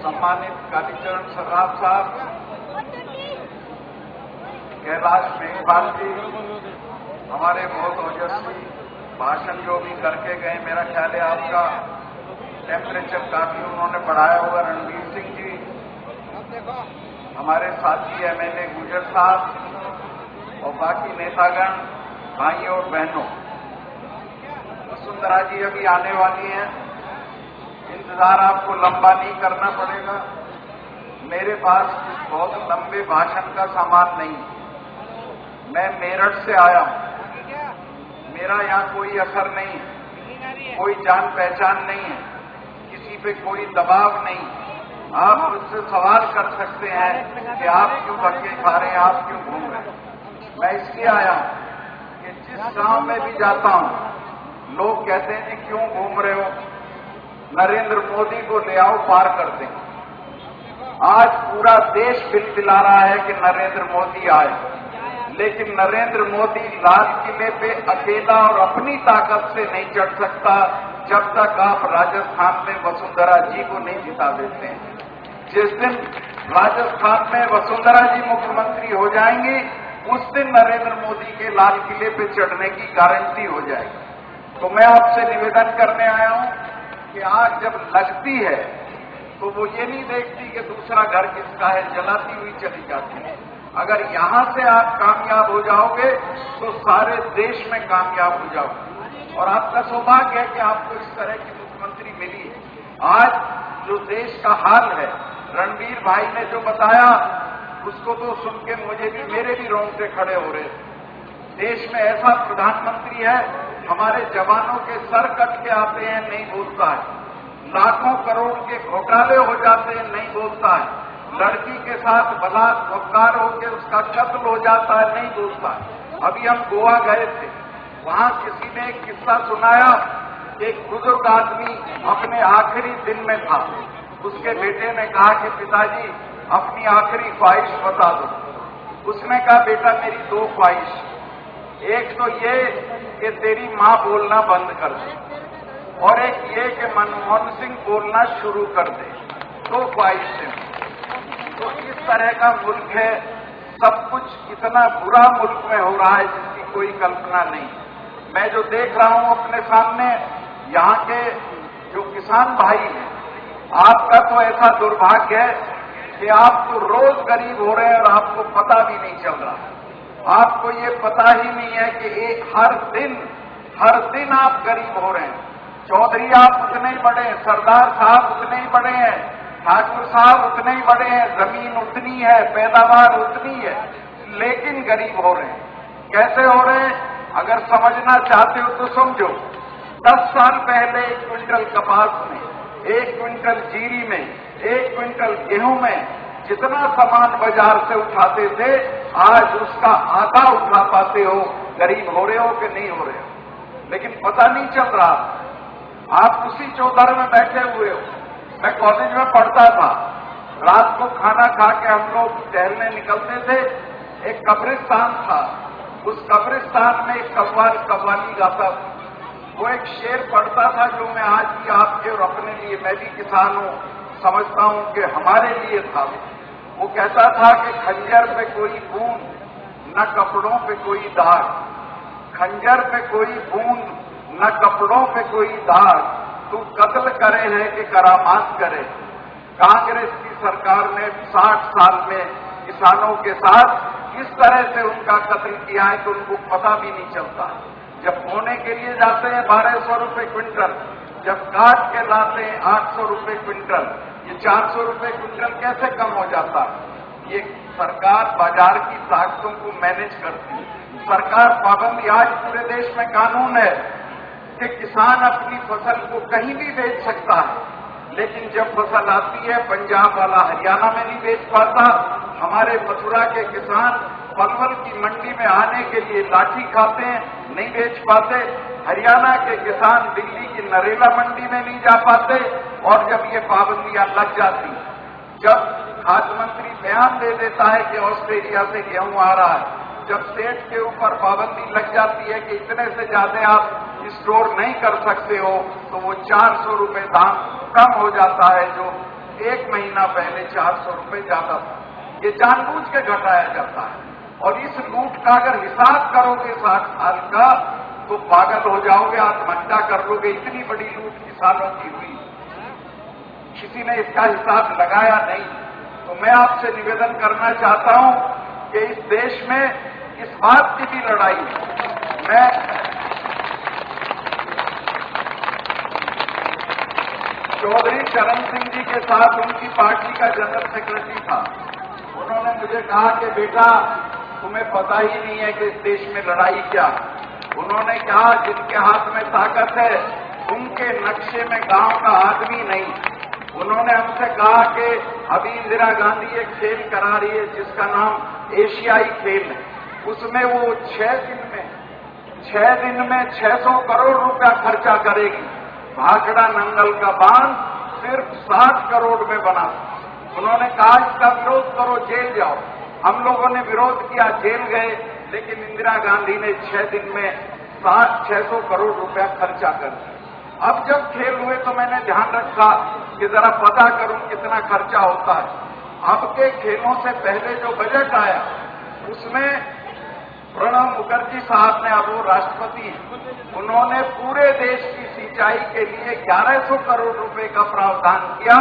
सम्मानित कालीचरण सर्राफ साहब, कैलाश मेघवाल जी हमारे बहुत ओजस्वी भाषण जो भी करके गए, मेरा ख्याल है आपका टेम्परेचर काफी उन्होंने बढ़ाया होगा। रणवीर सिंह जी, हमारे साथी एमएलए गुजर साहब और बाकी नेतागण, भाइयों और बहनों, वसुंधरा जी अभी आने वाली हैं, इंतजार आपको लंबा नहीं करना पड़ेगा। मेरे पास बहुत लंबे भाषण का सामान नहीं, मैं मेरठ से आया हूं, मेरा यहां कोई असर नहीं है, कोई जान पहचान नहीं है, किसी पे कोई दबाव नहीं। आप मुझसे सवाल कर सकते हैं कि आप क्यों धक्के खा रहे हैं, आप क्यों घूम रहे हैं। मैं इसलिए आया हूं कि जिस गांव में भी जाता हूं लोग कहते हैं कि क्यों घूम रहे हो, नरेंद्र मोदी को ले आओ, पार कर दें। आज पूरा देश बिलबिला रहा है कि नरेंद्र मोदी आए, लेकिन नरेंद्र मोदी लाल किले पे अकेला और अपनी ताकत से नहीं चढ़ सकता जब तक आप राजस्थान में वसुंधरा जी को नहीं जिता देते हैं। जिस दिन राजस्थान में वसुंधरा जी मुख्यमंत्री हो जाएंगी, उस दिन नरेंद्र मोदी के लाल किले पे चढ़ने की गारंटी हो जाएगी। तो मैं आपसे निवेदन करने आया हूं कि आग जब लगती है तो वो ये नहीं देखती कि दूसरा घर किसका है, जलाती हुई चली जाती है। अगर यहां से आप कामयाब हो जाओगे तो सारे देश में कामयाब हो जाओगे। और आपका सौभाग्य है कि आपको इस तरह की मुख्यमंत्री मिली है। आज जो देश का हाल है, रणवीर भाई ने जो बताया उसको तो सुन के मेरे भी रोंगटे खड़े हो रहे थे। देश में ऐसा प्रधानमंत्री है, हमारे जवानों के सर कट के आते हैं, नहीं बोलता है। लाखों करोड़ के घोटाले हो जाते हैं, नहीं बोलता है। लड़की के साथ बलात्कार होकर उसका कत्ल हो जाता है, नहीं बोलता है। अभी हम गोवा गए थे, वहां किसी ने एक किस्सा सुनाया। एक बुजुर्ग आदमी अपने आखिरी दिन में था, उसके बेटे ने कहा कि पिताजी अपनी आखिरी ख्वाहिश बता दो। उसने कहा बेटा मेरी दो ख्वाहिश, एक तो ये कि तेरी मां बोलना बंद कर दे, और एक ये कि मनमोहन सिंह बोलना शुरू कर दे। दो ख्वाहिशें। तो इस तरह का मुल्क है, सब कुछ इतना बुरा मुल्क में हो रहा है जिसकी कोई कल्पना नहीं। मैं जो देख रहा हूं अपने सामने, यहाँ के जो किसान भाई हैं, आपका तो ऐसा दुर्भाग्य है कि आप तो रोज गरीब हो रहे हैं और आपको पता भी नहीं चल रहा। आपको ये पता ही नहीं है कि हर दिन आप गरीब हो रहे हैं। चौधरी आप उतने ही बड़े हैं, सरदार साहब उतने ही बड़े हैं, ठाकुर साहब उतने ही बड़े हैं, जमीन उतनी है, पैदावार उतनी है, लेकिन गरीब हो रहे हैं। कैसे हो रहे हैं? अगर समझना चाहते हो तो समझो। 10 साल पहले 1 क्विंटल कपास में, 1 क्विंटल जीरी में, 1 क्विंटल गेहूं में जितना सामान बाजार से उठाते थे, आज उसका आधा उठा पाते हो। गरीब हो रहे हो कि नहीं हो रहे हो, लेकिन पता नहीं चल रहा। आप उसी चौधर में बैठे हुए हो। मैं कॉलेज में पढ़ता था, रात को खाना खा के हम लोग टहलने निकलते थे। एक कब्रिस्तान था, उस कब्रिस्तान में एक कव्वाली गाता, वो एक शेर पढ़ता था जो मैं आज भी आपके और अपने लिए, मैं भी किसान हूं, समझता हूं कि हमारे लिए था। वो कहता था कि खंजर पे कोई बूंद, न कपड़ों पे कोई दाग, खंजर पे कोई बूंद, न कपड़ों पे कोई दाग, तू कत्ल करे है कि करामात करे। कांग्रेस की सरकार ने 60 साल में किसानों के साथ इस तरह से उनका कत्ल किया है कि उनको पता भी नहीं चलता। जब बोने के लिए जाते हैं 1200 रुपए क्विंटल, जब काट के लाते हैं 800 रुपए क्विंटल, ये 400 रुपए क्विंटल कैसे कम हो जाता? ये सरकार बाजार की ताकतों को मैनेज करती है। सरकार पाबंदी, आज पूरे देश में कानून है कि किसान अपनी फसल को कहीं भी बेच सकता है, लेकिन जब फसल आती है पंजाब वाला हरियाणा में नहीं बेच पाता। हमारे मथुरा के किसान पलवल की मंडी में आने के लिए लाठी खाते हैं, नहीं बेच पाते। हरियाणा के किसान दिल्ली की नरेला मंडी में नहीं जा पाते। और जब ये पाबंदियां लग जाती, जब खाद्य मंत्री बयान दे देता है कि ऑस्ट्रेलिया से गेहूं आ रहा है, जब सेठ के ऊपर पाबंदी लग जाती है कि इतने से ज्यादा आप स्टोर नहीं कर सकते हो, तो वो 400 रुपए दाम कम हो जाता है जो 1 महीना पहले 400 रुपए ज्यादा था। ये जानबूझ के घटाया जाता है। और इस लूट का अगर हिसाब करोगे 60 साल का तो पागल हो जाओगे, आत्महत्या कर लोगे। इतनी बड़ी लूट किसानों की हुई, किसी ने इसका हिसाब लगाया नहीं। तो मैं आपसे निवेदन करना चाहता हूं कि इस देश में इस बात की भी लड़ाई है। मैं चौधरी चरण सिंह जी के साथ उनकी पार्टी का जनरल सेक्रेटरी था। उन्होंने मुझे कहा कि बेटा तुम्हें पता ही नहीं है कि इस देश में लड़ाई क्या। उन्होंने कहा जिनके हाथ में ताकत है उनके नक्शे में गांव का आदमी नहीं। उन्होंने हमसे कहा कि अभी इंदिरा गांधी एक खेल करा रही है जिसका नाम एशियाई खेल है। उसमें वो 6 दिन में 600 करोड़ रुपया खर्चा करेगी। भाखड़ा नंगल का बांध सिर्फ 60 करोड़ में बना। उन्होंने कहा इसका विरोध करो, जेल जाओ। हम लोगों ने विरोध किया, जेल गए, लेकिन इंदिरा गांधी ने 6 दिन में 600 करोड़ रुपया खर्चा कर दिया। अब जब खेल हुए तो मैंने ध्यान रखा कि जरा पता करूं कितना खर्चा होता है। अब के खेलों से पहले जो बजट आया उसमें प्रणब मुखर्जी साहब ने, अब वो राष्ट्रपति हैं, उन्होंने पूरे देश की सिंचाई के लिए 1100 करोड़ रुपए का प्रावधान किया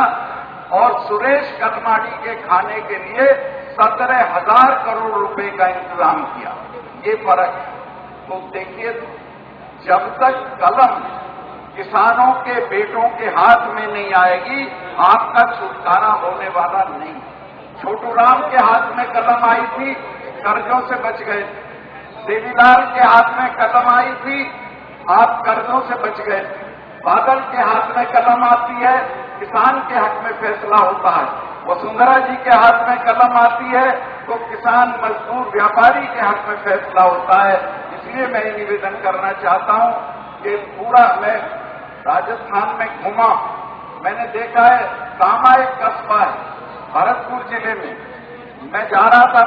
और सुरेश कलमाडी के खाने के लिए 17,000 करोड़ रुपए का इंतजाम किया। ये फर्क है। तो देखिए, जब तक कलम किसानों के बेटों के हाथ में नहीं आएगी आपका छुटकारा होने वाला नहीं। छोटू राम के हाथ में कलम आई थी, कर्जों से बच गए। देवीलाल के हाथ में कलम आई थी, आप कर्जों से बच गए। बादल के हाथ में कलम आती है, किसान के हक में फैसला होता है। वसुंधरा जी के हाथ में कलम आती है तो किसान, मजदूर, व्यापारी के हक में फैसला होता है। इसलिए मैं ये निवेदन करना चाहता हूं कि पूरा मैं राजस्थान में घूमा, मैंने देखा है कामा एक कस्बा है भरतपुर जिले में। मैं जा रहा था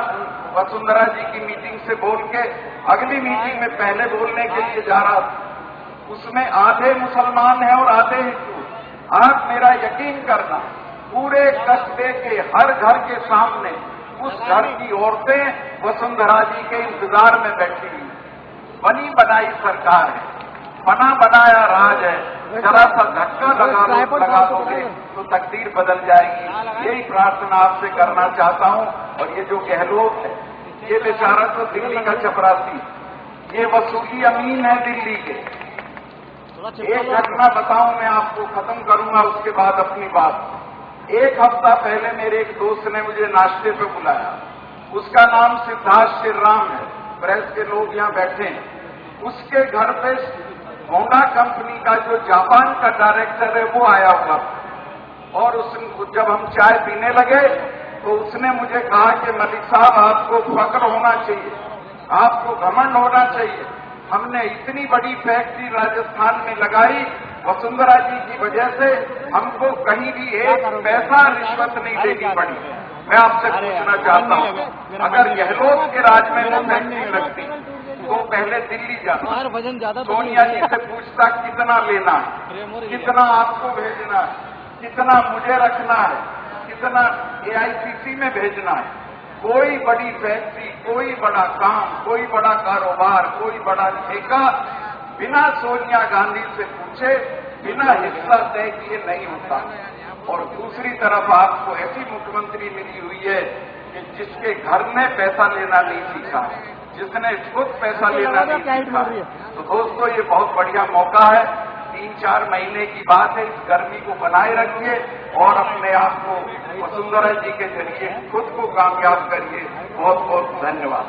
वसुंधरा जी की मीटिंग से बोल के अगली मीटिंग में पहले बोलने के लिए जा रहा था। उसमें आधे मुसलमान हैं और आधे हिंदू। आप मेरा यकीन करना, पूरे कस्बे के हर घर के सामने उस घर की औरतें वसुंधरा जी के इंतजार में बैठी हुई। बनी बनाई सरकार है, बना बनाया राज है। जरा सा धक्का लगा दोगे तो तकदीर बदल जाएगी। यही प्रार्थना आपसे करना चाहता हूं। और ये जो गहलोत है, ये बेचारा तो दिल्ली का चपरासी, ये वसूली अमीन है दिल्ली के। एक घटना बताऊं मैं आपको, खत्म करूंगा उसके बाद अपनी बात। 1 हफ्ता पहले मेरे एक दोस्त ने मुझे नाश्ते पे बुलाया। उसका नाम सिद्धार्थ श्रीराम है, प्रेस के लोग यहां बैठे हैं। उसके घर पे होंडा कंपनी का जो जापान का डायरेक्टर है वो आया हुआ था। और जब हम चाय पीने लगे तो उसने मुझे कहा कि मलिक साहब आपको फक्र होना चाहिए, आपको घमंड होना चाहिए। हमने इतनी बड़ी फैक्ट्री राजस्थान में लगाई वसुंधरा जी की वजह से, हमको कहीं भी एक पैसा रिश्वत नहीं देनी पड़ी। मैं आपसे पूछना चाहता हूं, अगर गहलोत के राज में वो फैक्ट्री लगती तो पहले दिल्ली जाता, सोनिया जी से पूछता कितना लेना है, कितना आपको भेजना है, कितना मुझे रखना है, कितना AICC में भेजना है। कोई बड़ी फैक्ट्री, कोई बड़ा काम, कोई बड़ा कारोबार, कोई बड़ा ठेका बिना सोनिया गांधी से पूछे, बिना हिस्सा तय किए नहीं होता। और दूसरी तरफ आपको ऐसी मुख्यमंत्री मिली हुई है कि जिसके घर ने पैसा लेना नहीं सीखा, जिसने खुद पैसा लेना नहीं सीखा। तो दोस्तों, ये बहुत बढ़िया मौका है। 3-4 महीने की बात है। इस गर्मी को बनाए रखिए और अपने आप को वसुंधरा जी के जरिए खुद को कामयाब करिए। बहुत बहुत धन्यवाद।